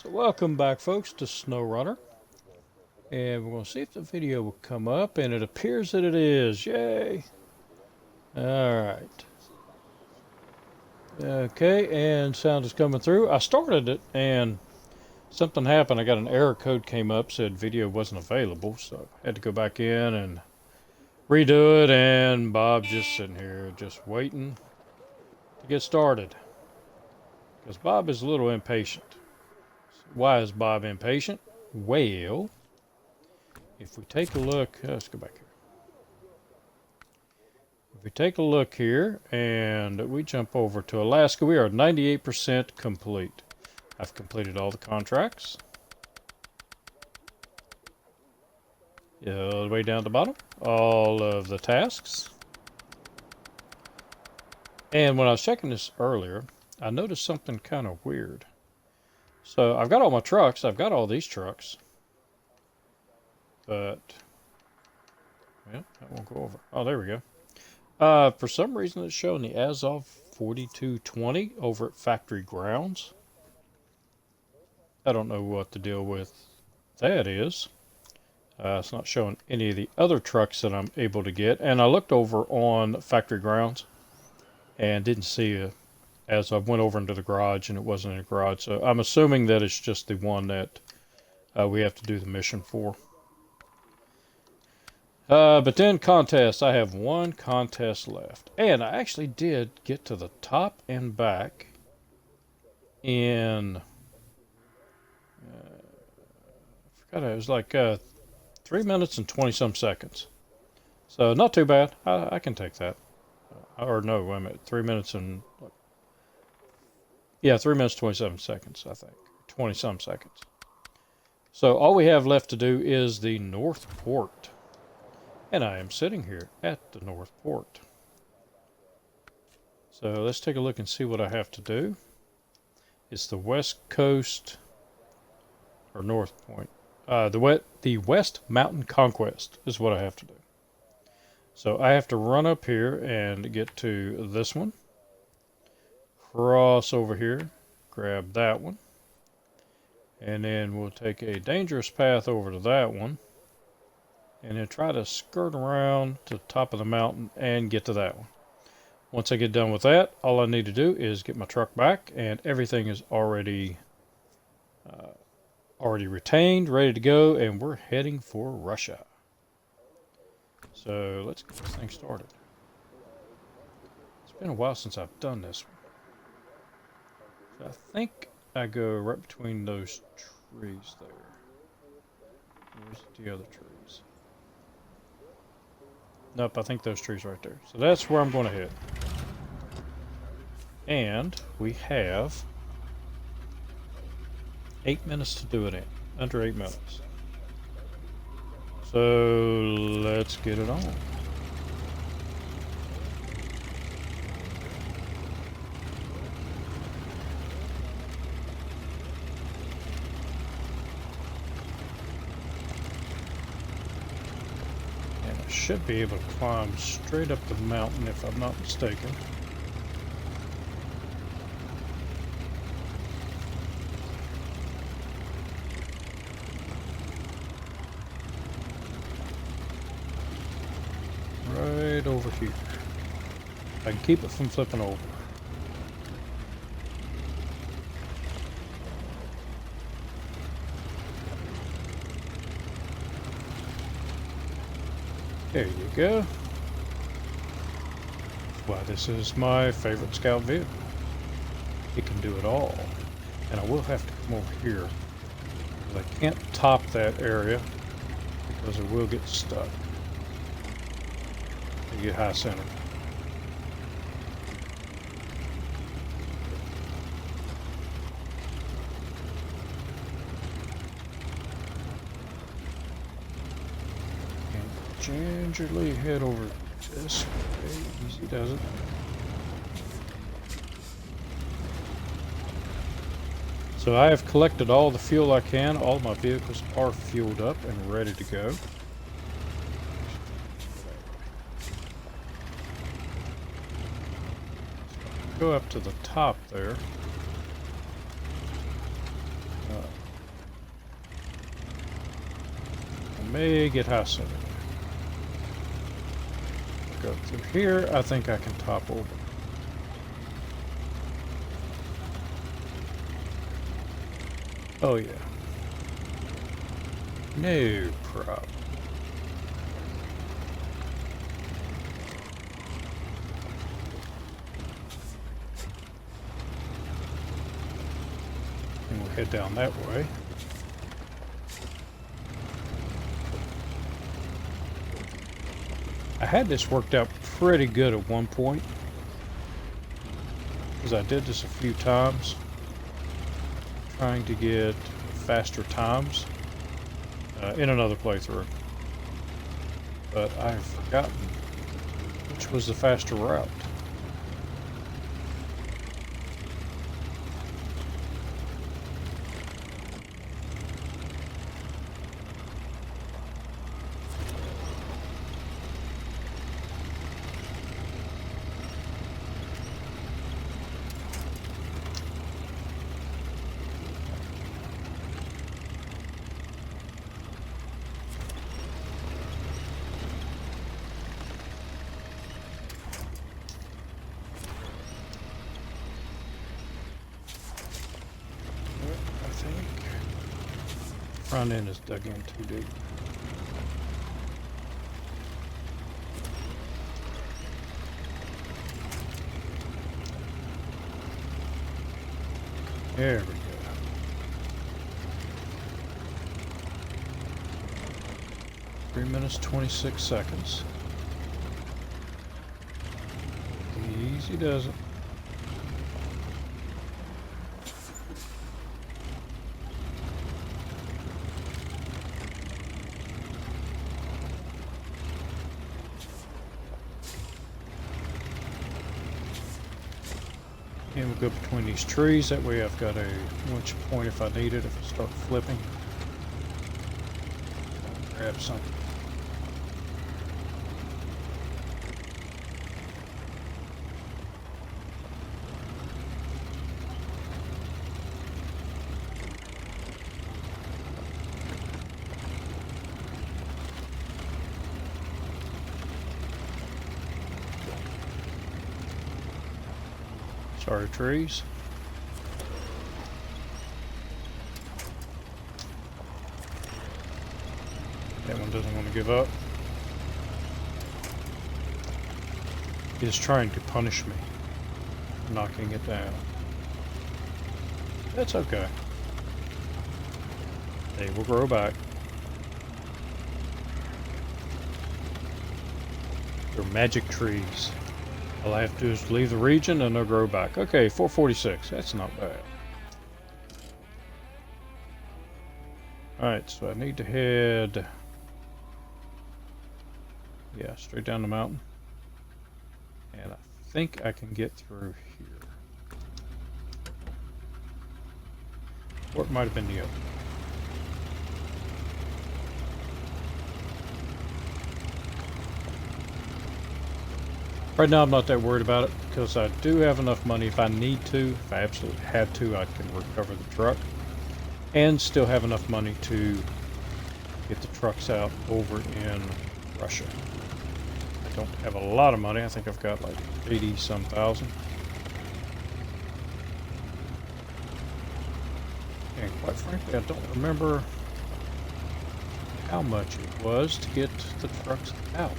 So welcome back, folks, to SnowRunner, and we're going to see if the video will come up, and it appears that it is. Yay! Alright. Okay, and sound is coming through. I started it, and something happened. I got an error code came up, said video wasn't available, so I had to go back in and redo it, and Bob's just sitting here, just waiting to get started. Because Bob is a little impatient. Why is Bob impatient? Well, if we take a look, let's go back here. If we take a look here and we jump over to Alaska, we are 98% complete. I've completed all the contracts. All the way down to the bottom, all of the tasks. And when I was checking this earlier, I noticed something kind of weird. So I've got all my trucks, I've got all these trucks, but, well, that won't go over. Oh, there we go. For some reason, it's showing the as of 4220 over at factory grounds. I don't know what the deal with that is. It's not showing any of the other trucks that I'm able to get. And I looked over on factory grounds and didn't see it as I went over into the garage, and it wasn't in the garage. So I'm assuming that it's just the one that we have to do the mission for. But then contests, I have one contest left. And I actually did get to the top and back in, I forgot, it was like 3 minutes and 20-some seconds. So not too bad. I can take that. Or no, wait a minute, 3 minutes and, yeah, 3 minutes 27 seconds, I think. 20-some seconds. So all we have left to do is the North Port. And I am sitting here at the North Port. So let's take a look and see what I have to do. It's the West Coast, or North Point. The West Mountain Conquest is what I have to do. So I have to run up here and get to this one. Cross over here, grab that one. And then we'll take a dangerous path over to that one. And then try to skirt around to the top of the mountain and get to that one. Once I get done with that, all I need to do is get my truck back, and everything is already retained, ready to go, and we're heading for Russia. So let's get this thing started. It's been a while since I've done this one. So I think I go right between those trees there. Where's the other trees? Nope, I think those trees right there. So that's where I'm going to head. And we have 8 minutes to do it in. Under 8 minutes. So let's get it on. Should be able to climb straight up the mountain if I'm not mistaken. Right over here. I can keep it from flipping over. There you go. That's why this is my favorite scout vehicle. It can do it all. And I will have to come over here, because I can't top that area because it will get stuck. You get high center. Gingerly head over this way. Easy does it. So I have collected all the fuel I can. All my vehicles are fueled up and ready to go. Go up to the top there. I may get high center. Go through here. I think I can top over. Oh yeah. No problem. And we'll head down that way. I had this worked out pretty good at one point, because I did this a few times, trying to get faster times in another playthrough. But I've forgotten which was the faster route. Front end is dug in too deep. There we go. Three minutes, 26 seconds. Easy does it. And we'll go between these trees. That way I've got a winch point if I need it, if I start flipping. Grab something. Sorry, trees. That one doesn't want to give up. He's trying to punish me, knocking it down. That's okay. They will grow back. They're magic trees. All I have to do is leave the region and they'll grow back. Okay, 446. That's not bad. Alright, so I need to head... yeah, straight down the mountain. And I think I can get through here. Or it might have been the other. Right now I'm not that worried about it because I do have enough money if I need to. If I absolutely had to, I can recover the truck. And still have enough money to get the trucks out over in Russia. I don't have a lot of money. I think I've got like 80-some thousand. And quite frankly, I don't remember how much it was to get the trucks out.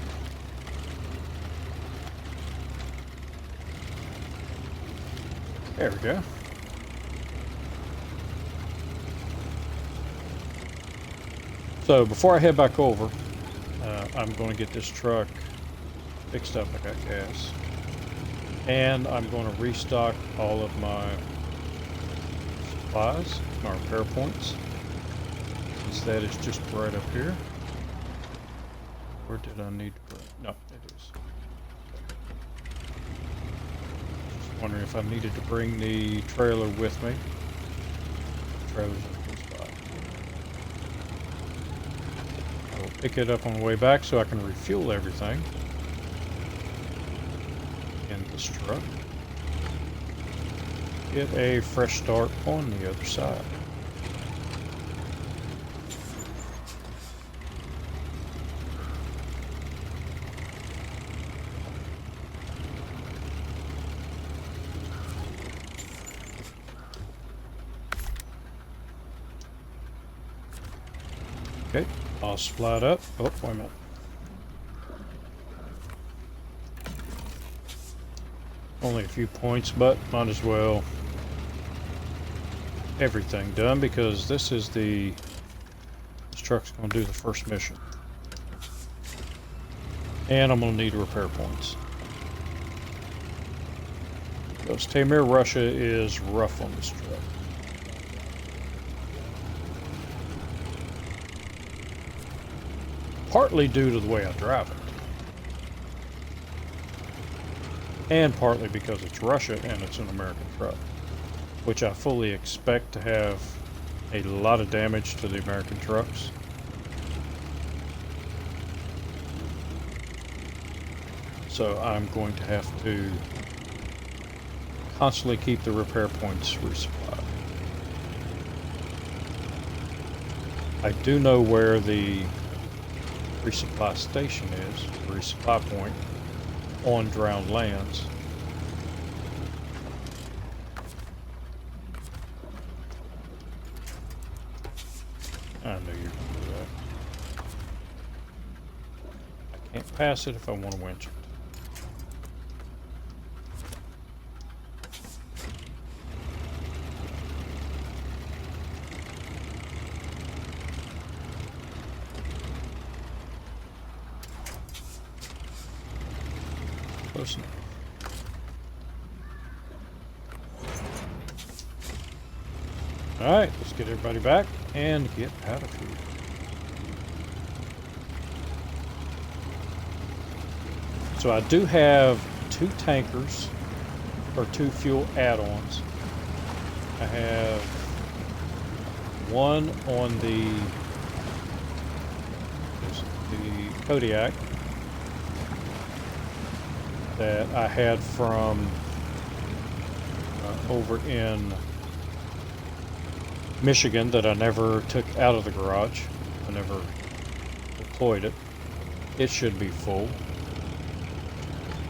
There we go. So before I head back over, I'm going to get this truck fixed up. I got gas. And I'm going to restock all of my supplies, my repair points. Since that is just right up here. Where did I need to put it? No, it is. Wondering if I needed to bring the trailer with me. The trailer's in a good spot. I will pick it up on the way back so I can refuel everything in this truck. Get a fresh start on the other side. Okay, I'll slide up. Oh, wait a minute. Only a few points, but might as well everything done because this truck's going to do the first mission. And I'm going to need repair points. Because Taymyr, Russia is rough on this truck. Partly due to the way I drive it. And partly because it's Russia and it's an American truck. Which I fully expect to have a lot of damage to the American trucks. So I'm going to have to constantly keep the repair points resupplied. I do know where the resupply station is, resupply point on drowned lands. I knew you were going to do that. I can't pass it if I want to winch it. Close enough. Alright, let's get everybody back and get out of here. So I do have 2 tankers, or 2 fuel add-ons. I have one on the Kodiak that I had from over in Michigan that I never took out of the garage. I never deployed it. It should be full.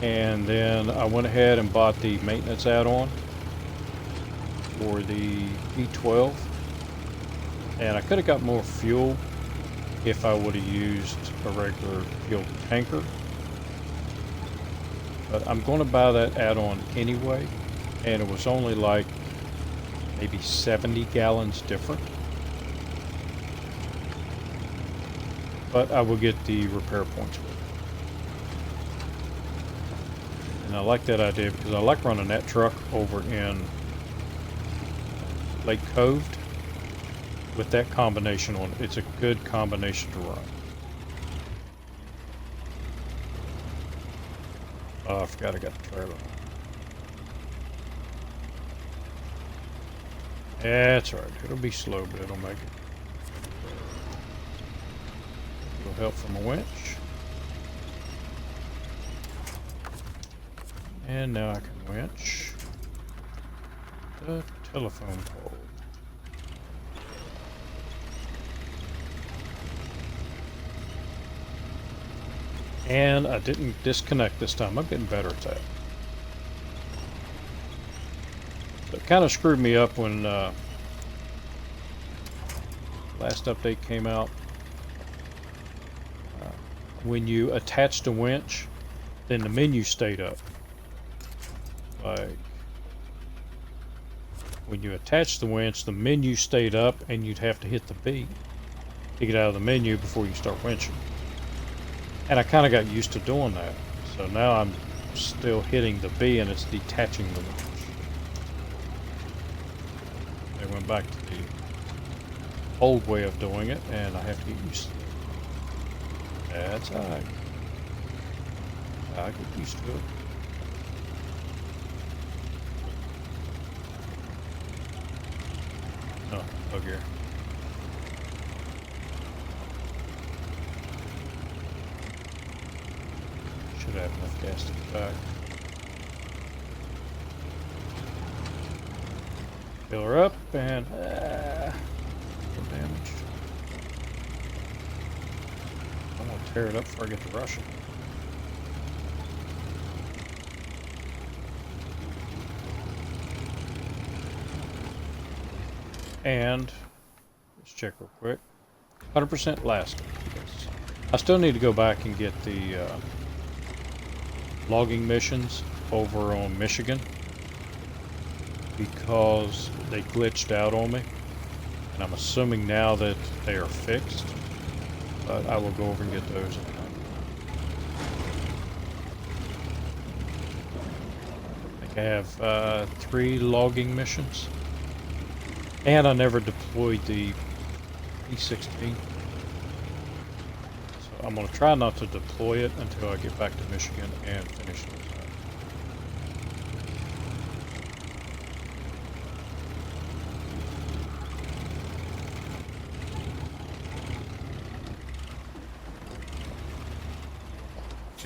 And then I went ahead and bought the maintenance add-on for the E12. And I could have got more fuel if I would have used a regular fuel tanker. But I'm going to buy that add-on anyway. And it was only like maybe 70 gallons different. But I will get the repair points with it. And I like that idea because I like running that truck over in Lake Cove with that combination on it. It's a good combination to run. Oh, I forgot I got the trailer. That's right. It'll be slow, but it'll make it. A little help from a winch. And now I can winch the telephone pole. And I didn't disconnect this time. I'm getting better at that. It kind of screwed me up when last update came out. When you attached a winch, then the menu stayed up. Like when you attach the winch, the menu stayed up, and you'd have to hit the B to get out of the menu before you start winching. And I kind of got used to doing that, so now I'm still hitting the B, and it's detaching the winch. They went back to the old way of doing it, and I have to get used to it. That's alright. I get used to it. Oh, look here. Should have enough gas to get back. Fill her up and no damage. I'm gonna tear it up before I get to Russia. And let's check real quick. 100% lasting. Yes. I still need to go back and get the logging missions over on Michigan because they glitched out on me. And I'm assuming now that they are fixed. But I will go over and get those. I think I have 3 logging missions. And I never deployed the P16. So I'm going to try not to deploy it until I get back to Michigan and finish those out.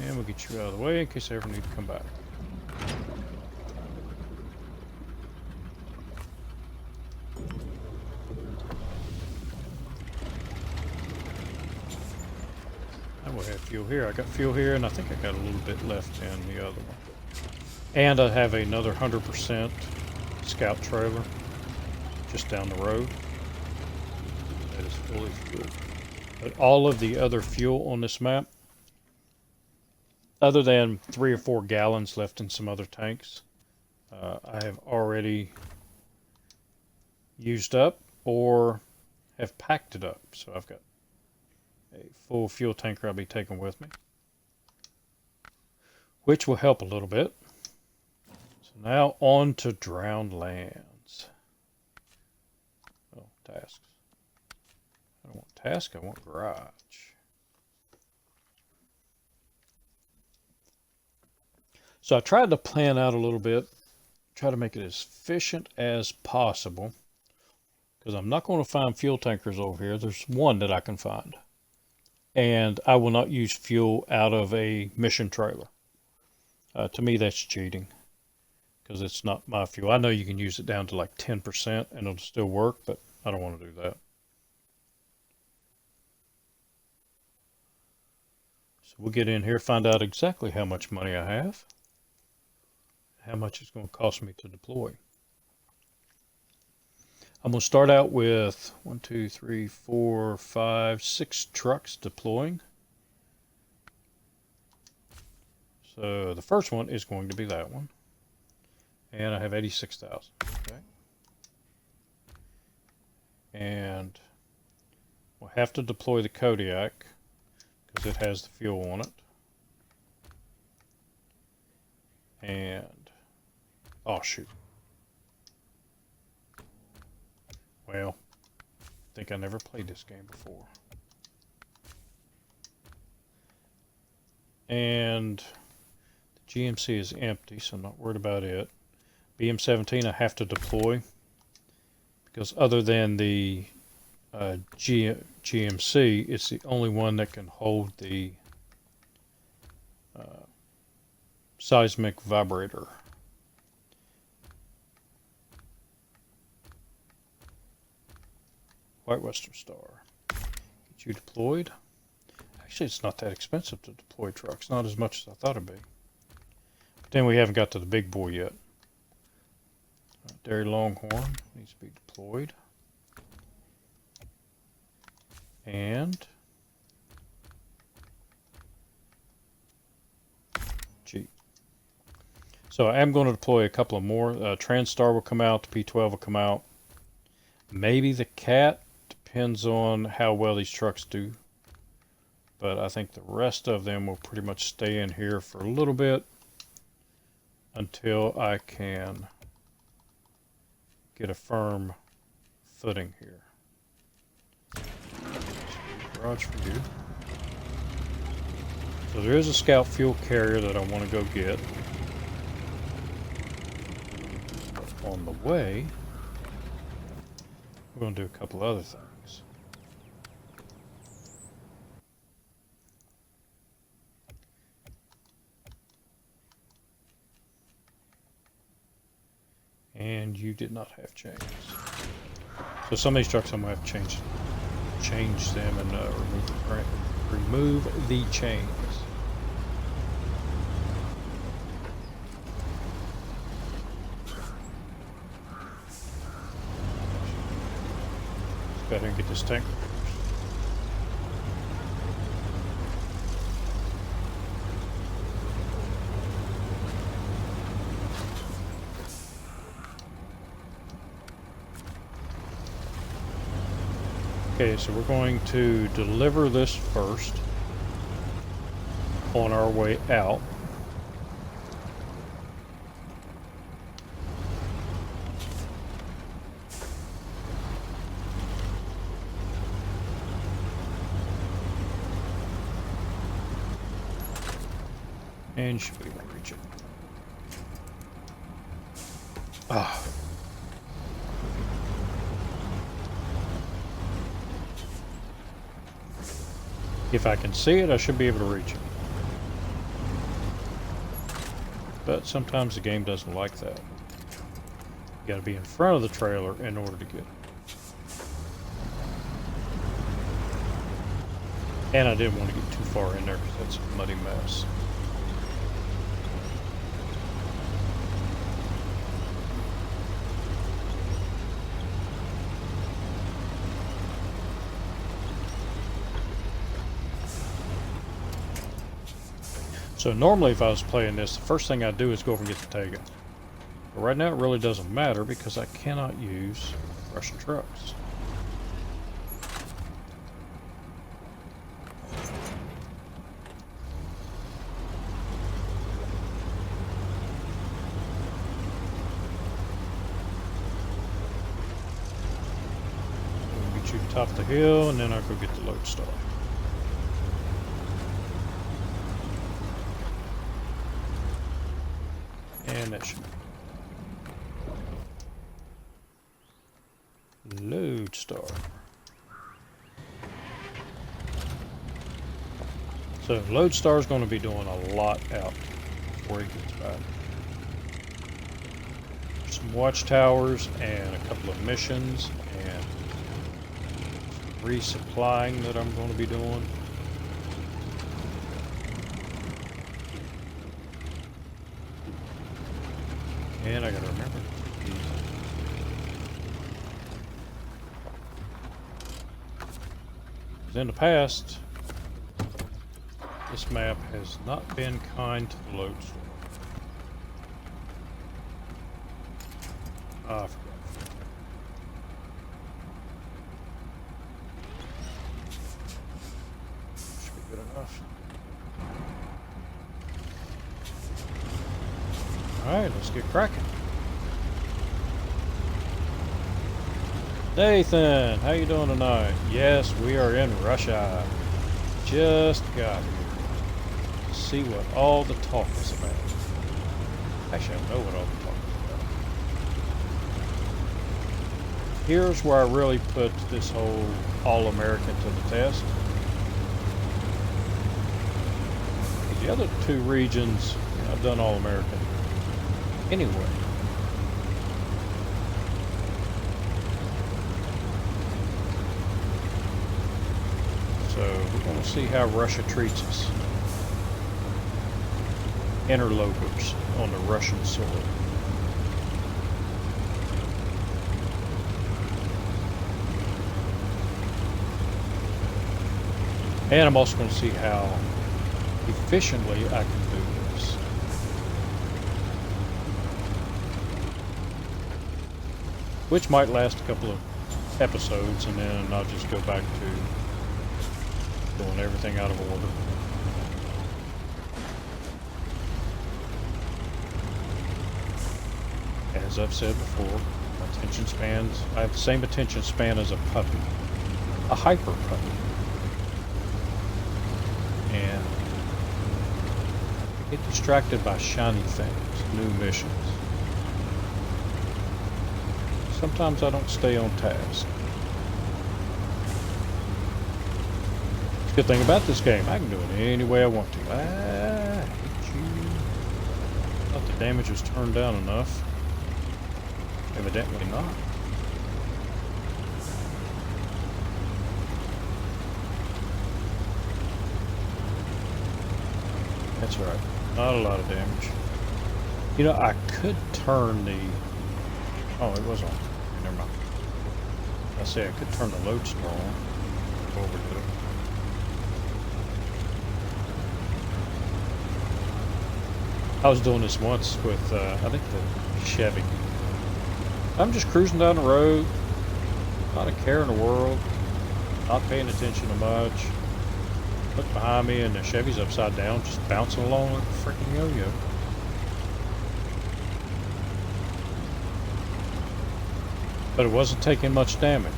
And we'll get you out of the way in case I ever need to come back. I will have fuel here. I got fuel here, and I think I got a little bit left in the other one. And I have another 100% scout trailer just down the road. That is fully fueled. But all of the other fuel on this map, other than 3 or 4 gallons left in some other tanks, I have already used up or have packed it up. So I've got a full fuel tanker I'll be taking with me, which will help a little bit. So now on to drowned lands. Oh, tasks. I don't want task, I want garage. So I tried to plan out a little bit, try to make it as efficient as possible, because I'm not going to find fuel tankers over here. There's one that I can find. And I will not use fuel out of a mission trailer. To me, that's cheating, because it's not my fuel. I know you can use it down to like 10% and it'll still work, but I don't want to do that. So we'll get in here, find out exactly how much money I have, how much it's going to cost me to deploy. I'm going to start out with 1, 2, 3, 4, 5, 6 trucks deploying. So the first one is going to be that one. And I have 86,000. Okay. And we'll have to deploy the Kodiak because it has the fuel on it. And, oh shoot. Well, I think I never played this game before. And the GMC is empty, so I'm not worried about it. BM-17 I have to deploy because other than the GMC, it's the only one that can hold the seismic vibrator. White Western Star. Get you deployed. Actually, it's not that expensive to deploy trucks. Not as much as I thought it'd be. But then we haven't got to the big boy yet. Dairy Longhorn needs to be deployed. And Jeep. So I am going to deploy a couple of more. Transstar will come out. The P12 will come out. Maybe the Cat. Depends on how well these trucks do. But I think the rest of them will pretty much stay in here for a little bit until I can get a firm footing here. Garage for you. So there is a scout fuel carrier that I want to go get. But on the way, we're going to do a couple other things. And you did not have chains. So some of these trucks I'm going to have to change them and remove the chains. Let's go ahead and get this tank. Okay, so we're going to deliver this first on our way out. And should be able to reach it. Ah. If I can see it, I should be able to reach it. But sometimes the game doesn't like that. You gotta be in front of the trailer in order to get it. And I didn't want to get too far in there because that's a muddy mess. So normally if I was playing this, the first thing I'd do is go over and get the Tega. But right now it really doesn't matter because I cannot use Russian trucks. We'll get you to the top of the hill and then I'll go get the lodestar. And that should lodestar. So lodestar is going to be doing a lot out before he gets back. Some watchtowers and a couple of missions and resupplying that I'm going to be doing. And I gotta remember. In the past, this map has not been kind to the lodestar. Ah, I forgot. Should be good enough. Alright, let's get cracking. Nathan, how you doing tonight? Yes, we are in Russia. Just got here. See what all the talk is about. Actually, I know what all the talk is about. Here's where I really put this whole All-American to the test. The other two regions, I've done All-American anyway. So we're going to see how Russia treats us. Interlopers on the Russian soil. And I'm also going to see how efficiently I can do this. Which might last a couple of episodes, and then I'll just go back to doing everything out of order. As I've said before, my attention spans, I have the same attention span as a puppy. A hyper puppy. And I get distracted by shiny things, new missions. Sometimes I don't stay on task. The good thing about this game, I can do it any way I want to. I hate you. Thought the damage was turned down enough. Evidently not. That's right. Not a lot of damage. You know, I could turn the... Oh, it was on. Never mind. I say I could turn the lodestar on. Go over to it. I was doing this once with, I think the Chevy. I'm just cruising down the road. Not a care in the world. Not paying attention to much. Look behind me and the Chevy's upside down, just bouncing along like a freaking yo-yo. But it wasn't taking much damage.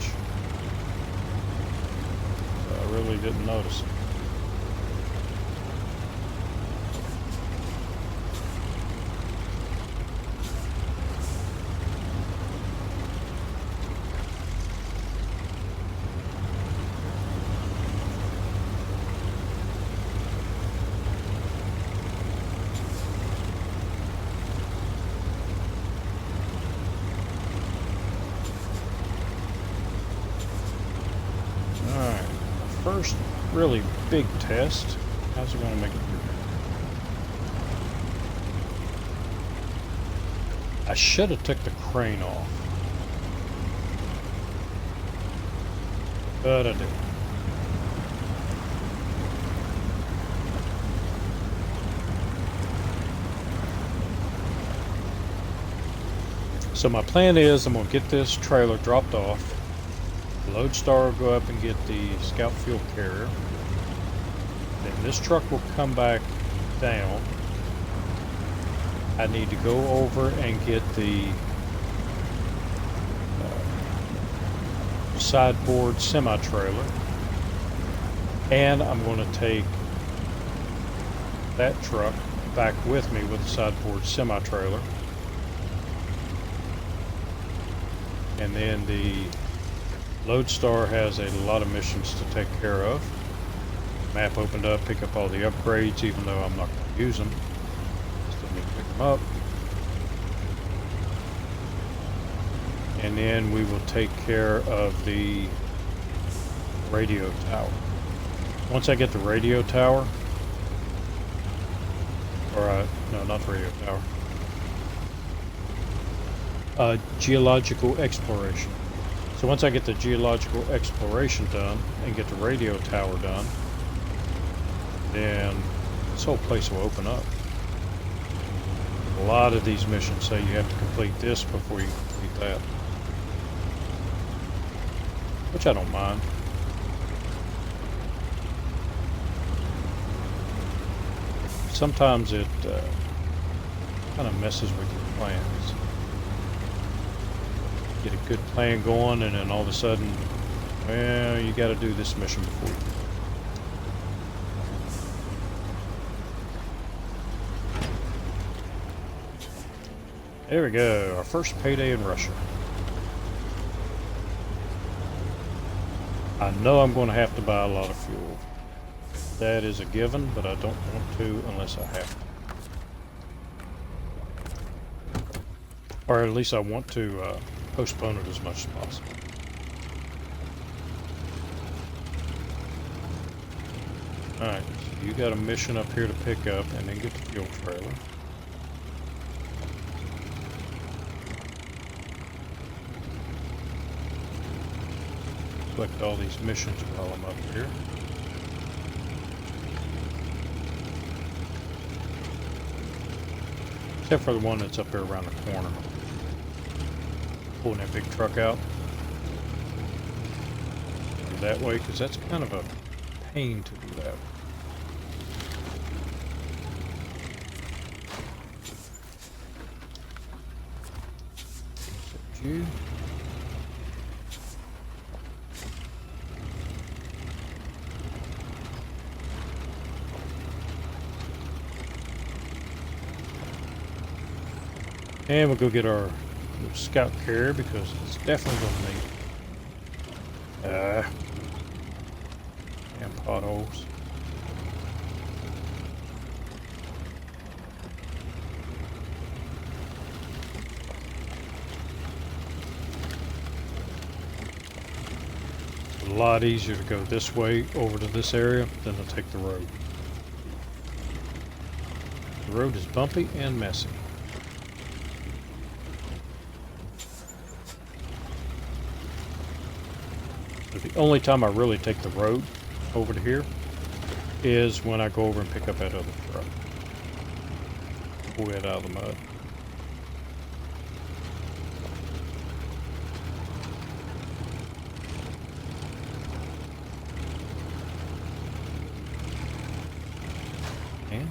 So I really didn't notice it. First really big test. How's it going to make it through? I should have took the crane off, but I didn't. So my plan is I'm going to get this trailer dropped off. Lodestar will go up and get the scout fuel carrier. Then this truck will come back down. I need to go over and get the sideboard semi-trailer. And I'm going to take that truck back with me with the sideboard semi-trailer. And then the Lodestar has a lot of missions to take care of. Map opened up, pick up all the upgrades, even though I'm not going to use them. Still need to pick them up. And then we will take care of the radio tower. Once I get the radio tower, or no, not the radio tower, geological exploration. So once I get the geological exploration done and get the radio tower done, then this whole place will open up. A lot of these missions say you have to complete this before you complete that, which I don't mind. Sometimes it kind of messes with your plans. Get a good plan going, and then all of a sudden, well, you got to do this mission before you do. There we go, our first payday in Russia. I know I'm going to have to buy a lot of fuel. That is a given, but I don't want to unless I have to. Or at least I want to postpone it as much as possible. Alright, so you got a mission up here to pick up and then get the fuel trailer. Select all these missions while I'm up here. Except for the one that's up there around the corner. Pulling that big truck out. Go that way, because that's kind of a pain to do that. Except you. And we'll go get our scout carrier because it's definitely going to need damn potholes. It's a lot easier to go this way over to this area than to take the road. The road is bumpy and messy. The only time I really take the road over to here is when I go over and pick up that other truck. Pull it out of the mud.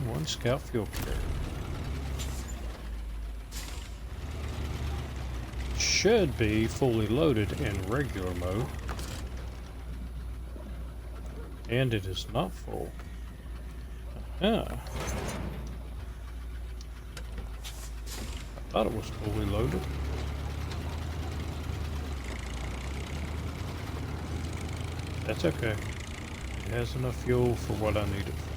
one scout fuel carrier. Should be fully loaded in regular mode. And it is not full. I thought it was fully loaded. That's okay. It has enough fuel for what I need it for.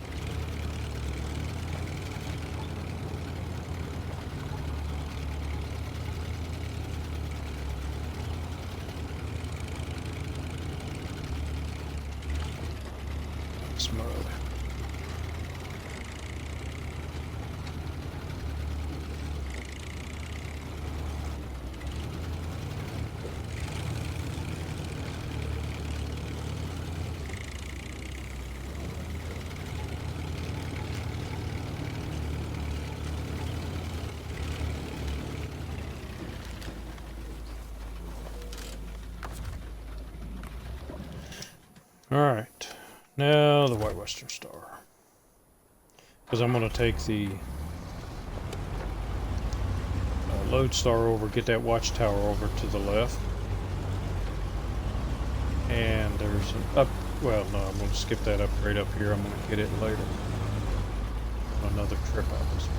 It's mud. Alright, now the White Western Star. Because I'm going to take the lodestar over, get that watchtower over to the left. And there's an up, well no, I'm going to skip that upgrade up here, I'm going to get it later. Another trip out this way.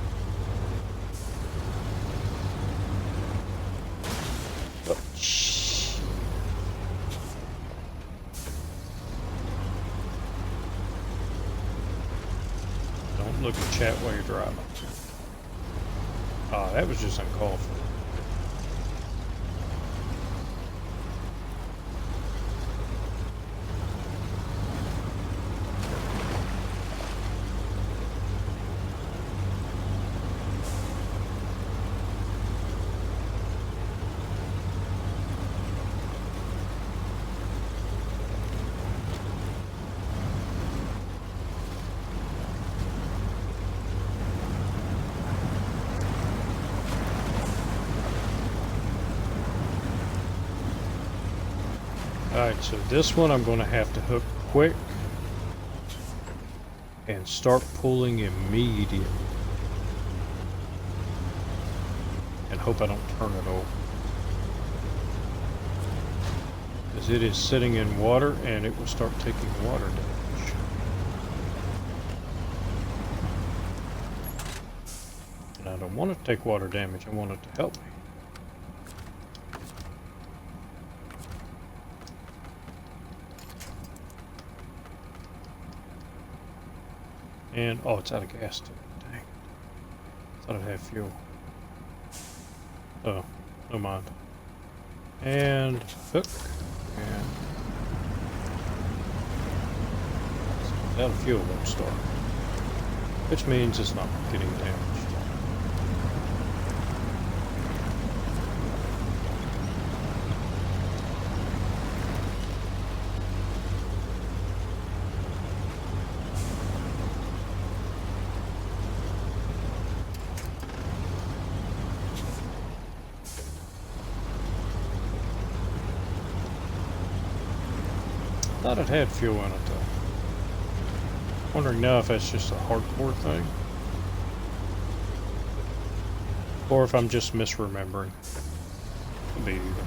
Look at chat while you're driving. Ah, that was just uncalled for. Alright, so this one I'm going to have to hook quick and start pulling immediately. And hope I don't turn it over. Because it is sitting in water and it will start taking water damage. And I don't want it to take water damage, I want it to help me. And, oh, it's out of gas too. Dang it. Thought it had fuel. Oh, no mind. And hook. And it's out of fuel, won't start. Which means it's not getting damaged. Thought it had fuel in it though. Wondering now if that's just a hardcore thing. Or if I'm just misremembering. Could be either.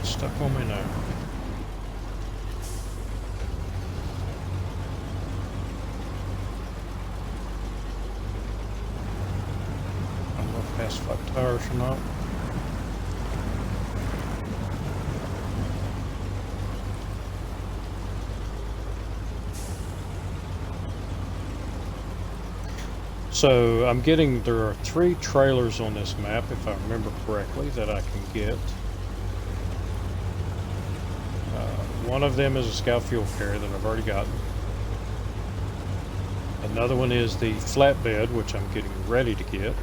Stuck on me now. I don't know if it has flat tires or not. So I'm getting, there are 3 trailers on this map, if I remember correctly, that I can get. One of them is a scout fuel carrier that I've already gotten. Another one is the flatbed, which I'm getting ready to get.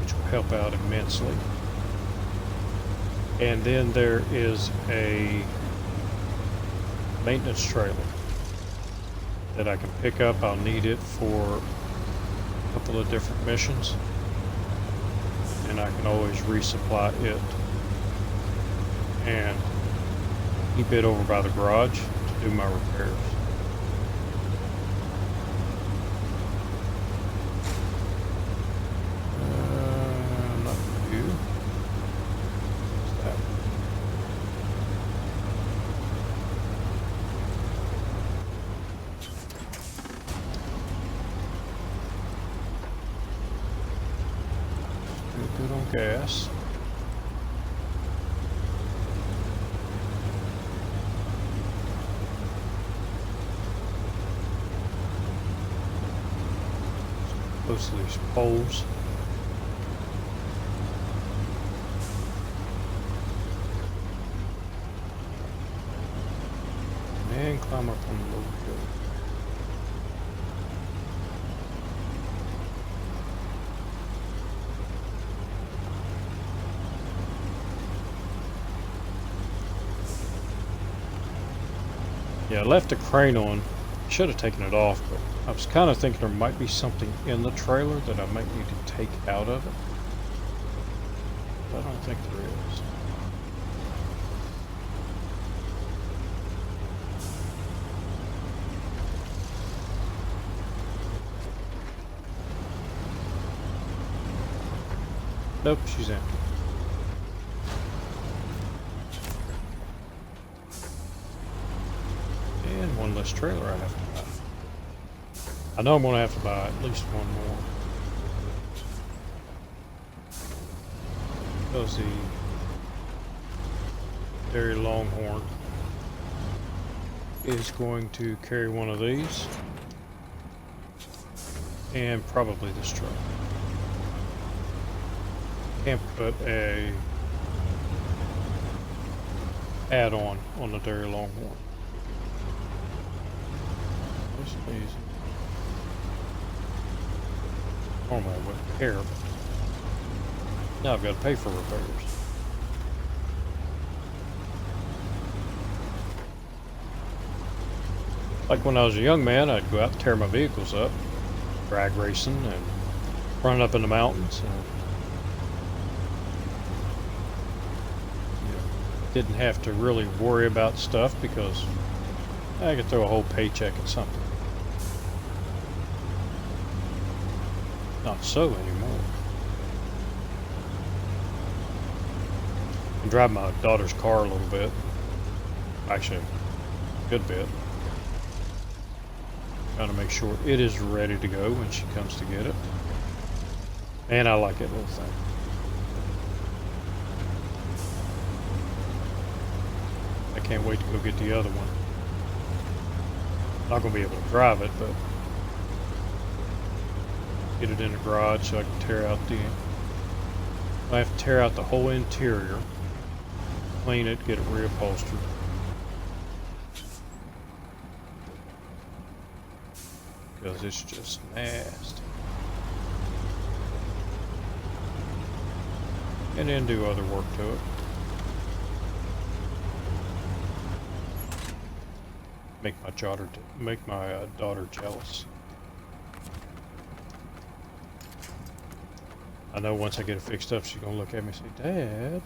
which will help out immensely. And then there is a maintenance trailer that I can pick up. I'll need it for a couple of different missions, and I can always resupply it and keep it over by the garage to do my repairs. Not you. What's that? Still good on gas. Close to these poles. And climb up on the little hill. Yeah, I left the crane on. Should have taken it off, but I was kind of thinking there might be something in the trailer that I might need to take out of it. But I don't think there is. Nope, she's empty. And one less trailer I have to buy. I know I'm going to have to buy at least one more. Because the Dairy Longhorn is going to carry one of these. And probably this truck. Can't put a add-on on the Dairy Longhorn. Easy. Normally I wouldn't care, but now I've got to pay for repairs. Like when I was a young man, I'd go out and tear my vehicles up, drag racing and run up in the mountains. And, didn't have to really worry about stuff because I could throw a whole paycheck at something. Not so anymore. I drive my daughter's car a little bit. Actually, a good bit. Trying to make sure it is ready to go when she comes to get it. And I like that little thing. I can't wait to go get the other one. Not going to be able to drive it, but get it in the garage so I can tear out the... I have to tear out the whole interior, clean it, get it reupholstered. Because it's just nasty. And then do other work to it. Make my daughter jealous. I know once I get it fixed up, she's gonna look at me and say, "Dad,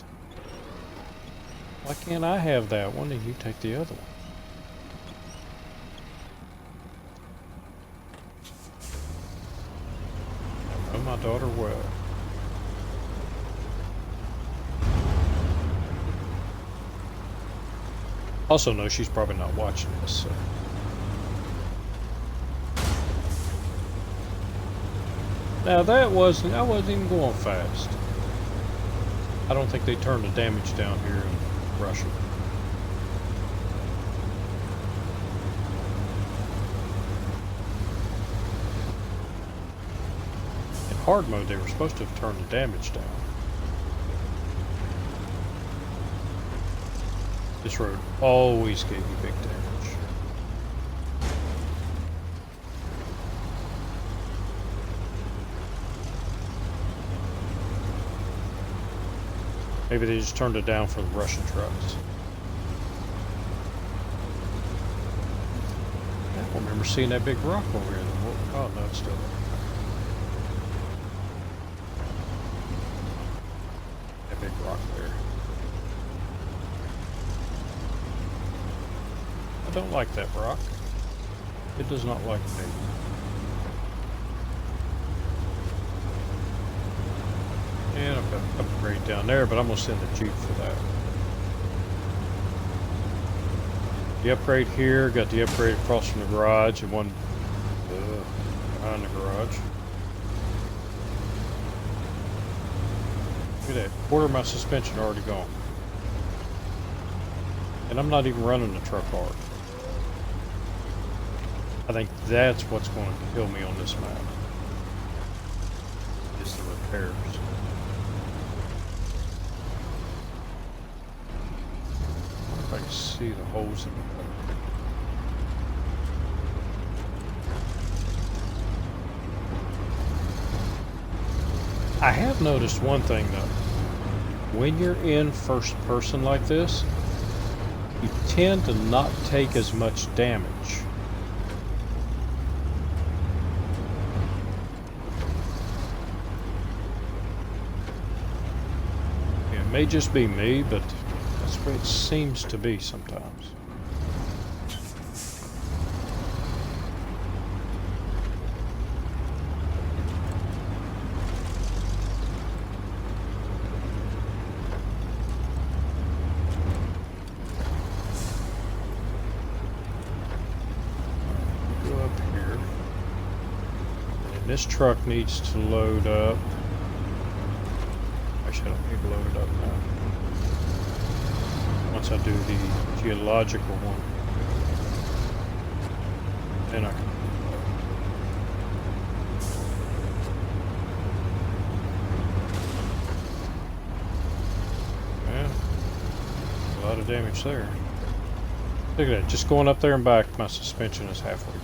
why can't I have that one and you take the other one?" I know my daughter well. Also know she's probably not watching this, so. Now I wasn't even going fast. I don't think they turned the damage down here in Russia. In hard mode, they were supposed to have turned the damage down. This road always gave you big damage. Maybe they just turned it down for the Russian trucks. I don't remember seeing that big rock over here. Oh, no, it's still there. That big rock there. I don't like that rock. It does not like me. And I've got an upgrade down there, but I'm going to send the Jeep for that. The upgrade here, got the upgrade across from the garage, and one behind the garage. Look at that, quarter of my suspension already gone. And I'm not even running the truck hard. I think that's what's going to kill me on this map. Just the repairs. I can see the holes in the car. I have noticed one thing though. When you're in first person like this, you tend to not take as much damage. It may just be me, but that's what it seems to be sometimes. Go up here. And this truck needs to load up. Actually, I don't need to load it up now. Once I do the geological one, then I can. Yeah, a lot of damage there. Look at that, just going up there and back, my suspension is halfway gone.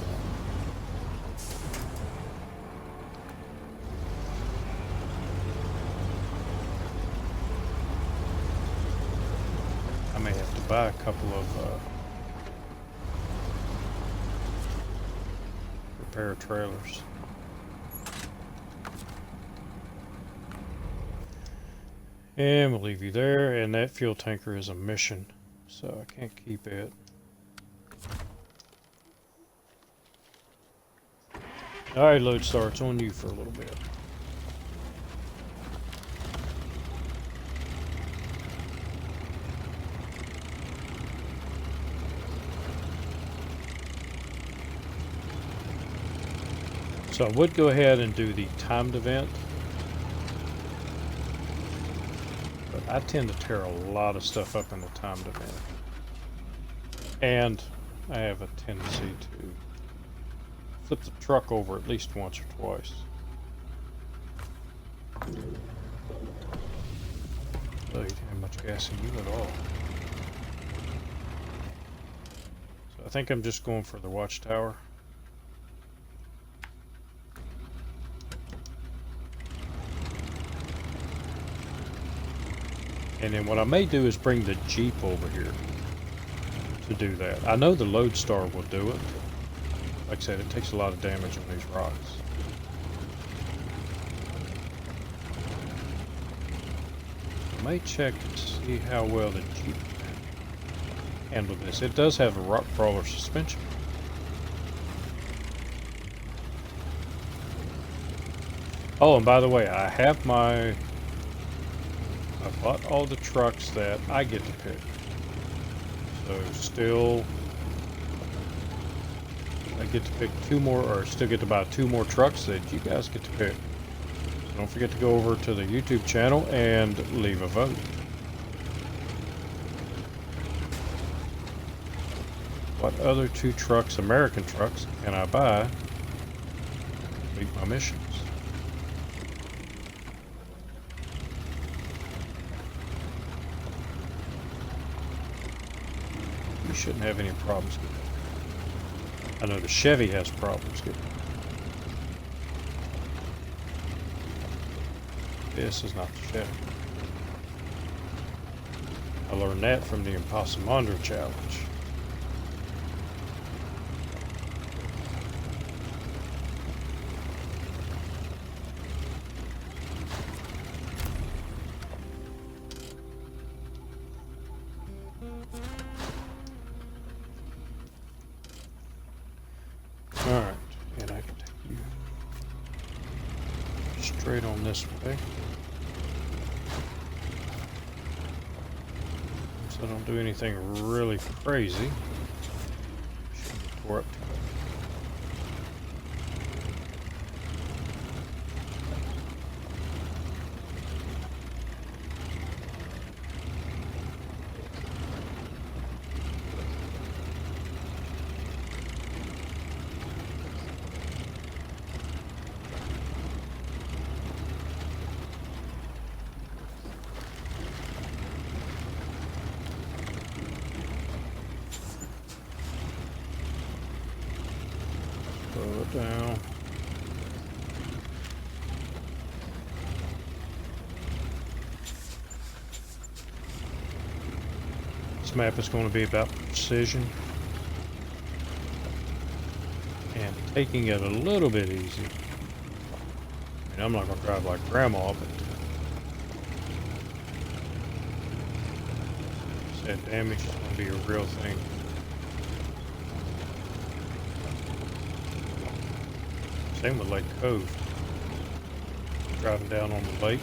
I may have to buy a couple of repair trailers. And we'll leave you there, and that fuel tanker is a mission, so I can't keep it. Alright, Lodestar, it's on you for a little bit. So I would go ahead and do the timed event, but I tend to tear a lot of stuff up in the timed event. And I have a tendency to flip the truck over at least once or twice. So you didn't have much gas in you at all. So I think I'm just going for the watchtower. And then what I may do is bring the Jeep over here to do that. I know the Lodestar will do it. Like I said, it takes a lot of damage on these rocks. I may check to see how well the Jeep can handle this. It does have a rock crawler suspension. Oh, and by the way, I have I bought all the trucks that I get to pick. So still, I get to pick two more, or still get to buy two more trucks that you guys get to pick. So don't forget to go over to the YouTube channel and leave a vote. What other two trucks, American trucks, can I buy to complete my missions? Shouldn't have any problems getting it. I know the Chevy has problems getting it. This is not the Chevy. I learned that from the Impossimander challenge. Alright, and I can take you straight on this way. So I don't do anything really crazy. Shouldn't get tore up too much. Slow it down. This map is going to be about precision and taking it a little bit easy. I mean, I'm not going to drive like grandma, but that damage is going to be a real thing. Same with Lake Cove. Driving down on the lake.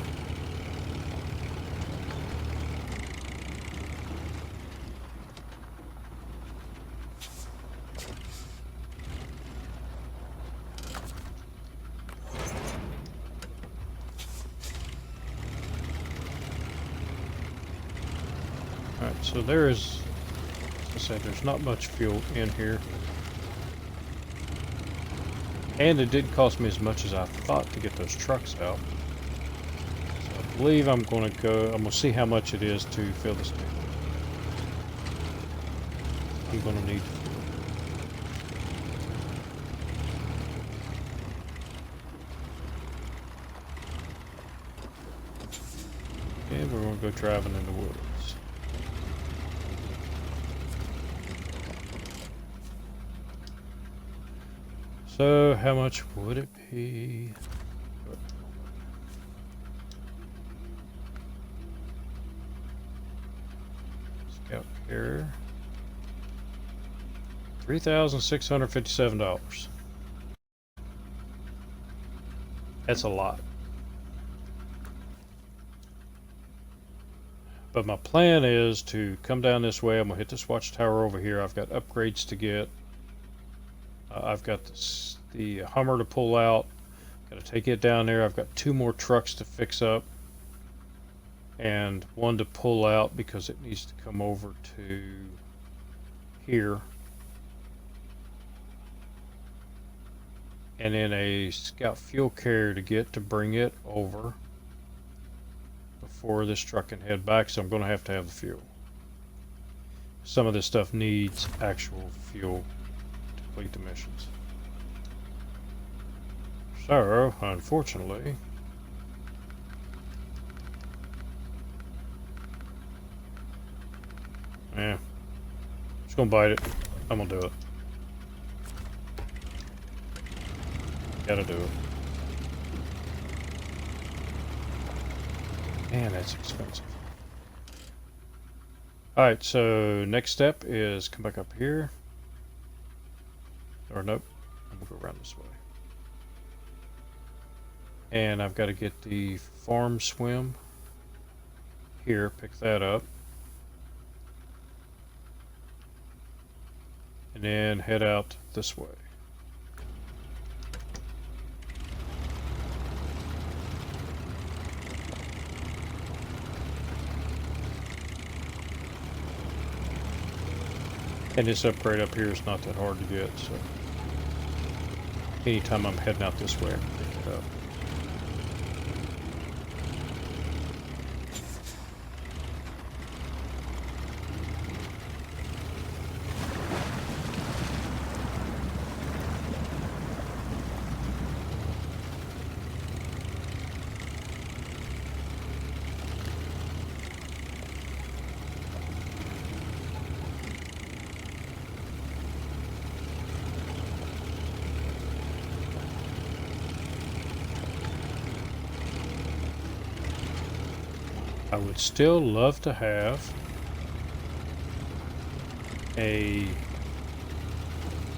Alright, so there is, as I said, there's not much fuel in here. And it didn't cost me as much as I thought to get those trucks out. So I believe I'm going to go, I'm going to see how much it is to fill this tank. I'm going to need fuel. And we're going to go driving in the woods. So, how much would it be? Scout carrier. $3,657. That's a lot. But my plan is to come down this way. I'm going to hit this watchtower over here. I've got upgrades to get. I've got the Hummer to pull out. Got to take it down there. I've got 2 more trucks to fix up. And 1 to pull out because it needs to come over to here. And then a scout fuel carrier to get to bring it over before this truck can head back. So I'm going to have the fuel. Some of this stuff needs actual fuel to complete the missions. So, unfortunately, yeah, just gonna bite it. I'm gonna do it. Gotta do it. Man, that's expensive. Alright, so next step is come back up here. Or nope, I'm gonna go around this way. And I've got to get the farm swim here, pick that up. And then head out this way. And this upgrade up here is not that hard to get, so anytime I'm heading out this way, I can pick it up. I would still love to have a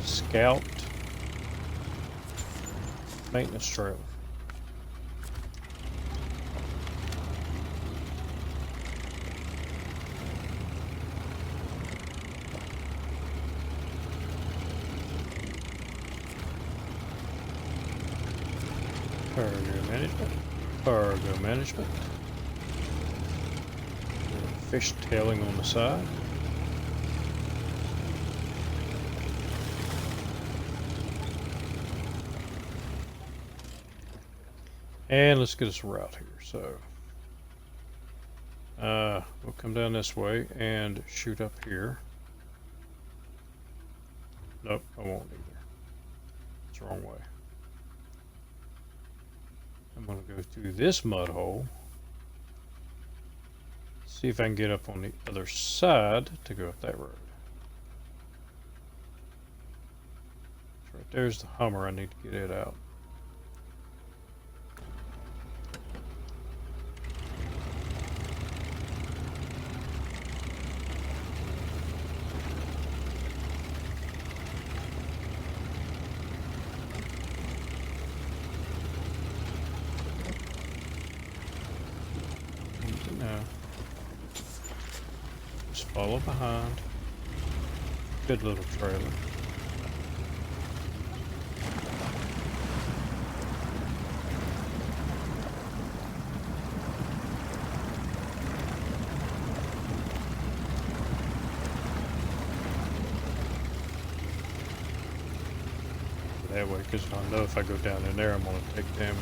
scout maintenance trailer. Cargo management. Cargo management. Fish tailing on the side. And let's get us a route here. So we'll come down this way and shoot up here. Nope, I won't either. It's the wrong way. I'm going to go through this mud hole. See if I can get up on the other side to go up that road. Right there's the Hummer. I need to get it out. Just follow behind. Good little trailer. That way, because I know if I go down in there, I'm going to take damage.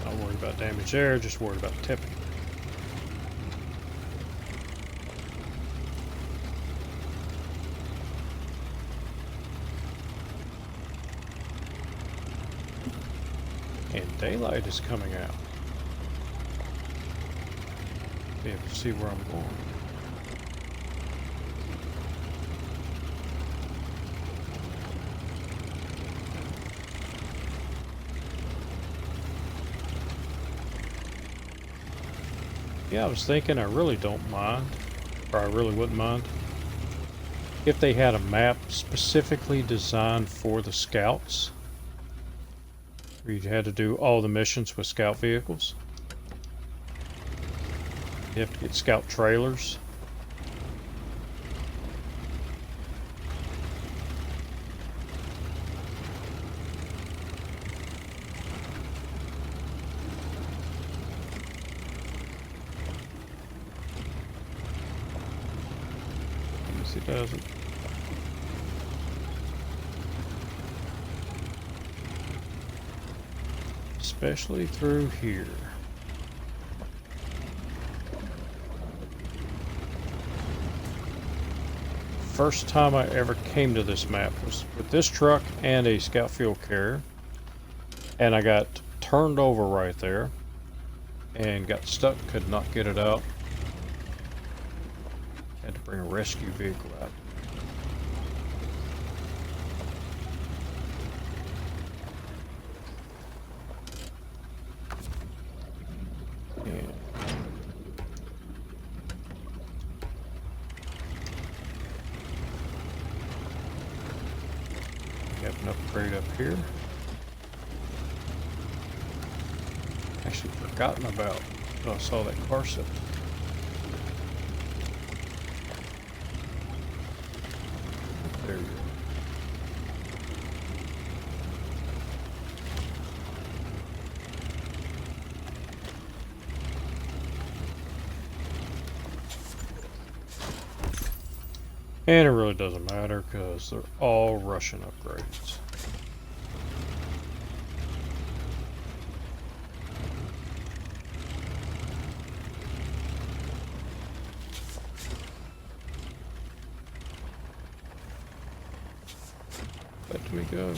Not worried about damage there, just worried about tipping. And daylight is coming out. Be able to see where I'm going. Yeah, I was thinking I really don't mind, or I really wouldn't mind, if they had a map specifically designed for the scouts. You had to do all the missions with scout vehicles. You have to get scout trailers. Yes, it doesn't. Especially through here. First time I ever came to this map was with this truck and a scout fuel carrier, and I got turned over right there and got stuck, could not get it out. Had to bring a rescue vehicle out. Have an upgrade up here. Actually forgotten about when I saw that car set. There you go. And it really doesn't matter because they're all Russian upgrades. Let me go.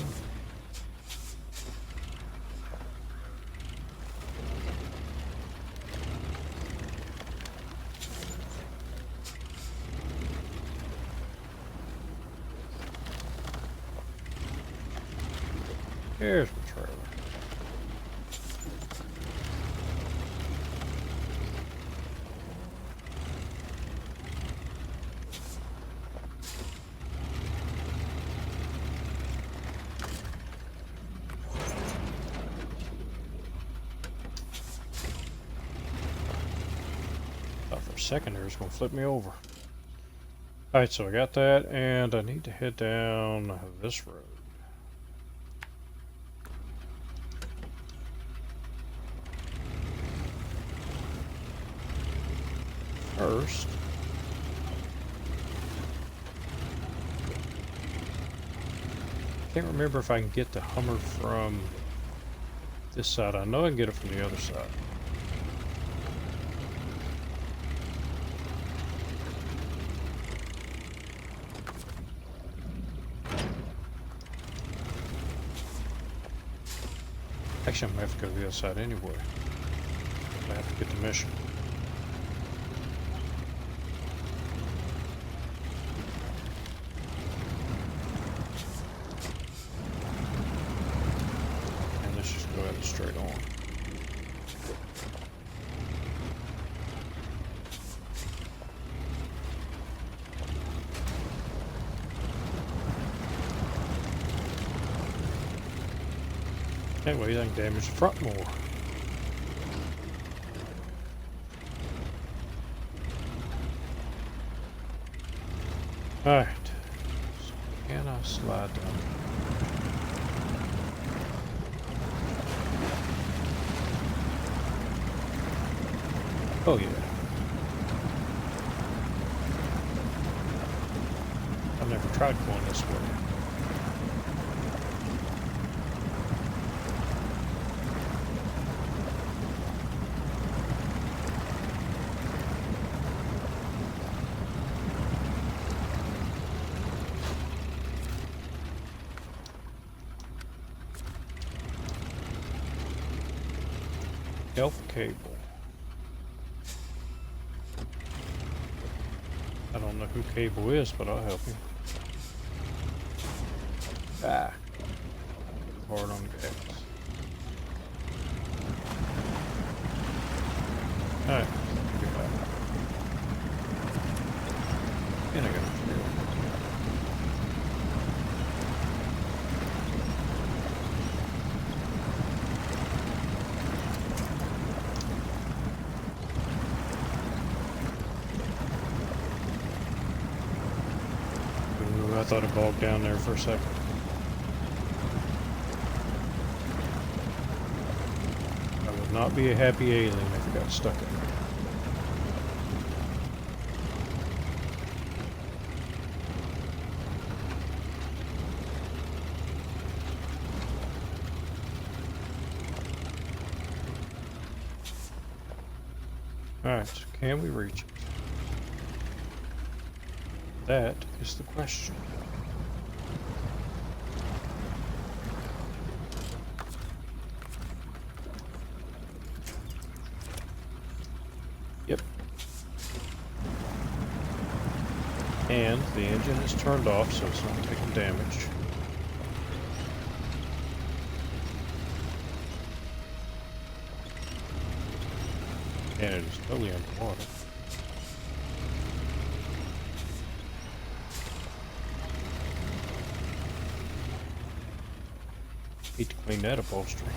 There's my trailer. Thought for a second there was going to flip me over. Alright, so I got that, and I need to head down this road. First, I can't remember if I can get the Hummer from this side. I know I can get it from the other side. Actually, I'm going to have to go to the other side anyway. I have to get the mission. And let's just go ahead and straight on. Anyway, I can damage the front more. Alright. So can I slide down? Oh yeah. I've never tried going this way. Health cable. I don't know who Cable is, but I'll help you. Ah. Hard on gas. Alright. Get back. And I got a fuel. I thought it bogged down there for a second. I would not be a happy alien if it got stuck in there. Alright, so can we reach it? That is the question. Yep. And the engine is turned off, so it's not taking damage. And it is totally underwater. Need to clean that upholstery.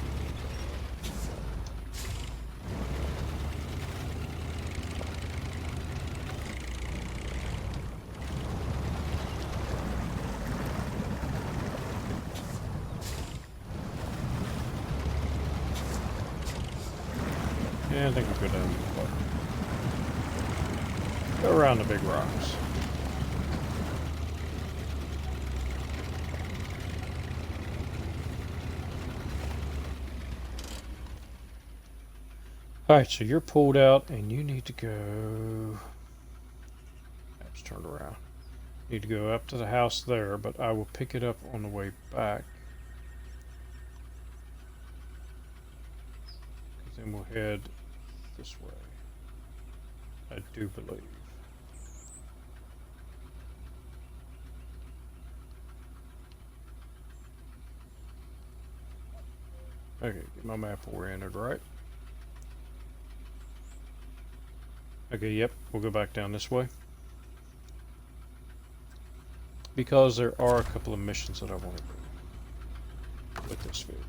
Yeah, I think we'll go down to the water. Go around the big rocks. Alright, so you're pulled out and you need to go... That's turned around. Need to go up to the house there, but I will pick it up on the way back. Then we'll head this way. I do believe. Okay, get my map oriented right. Okay, yep, we'll go back down this way. Because there are a couple of missions that I want to do with this vehicle.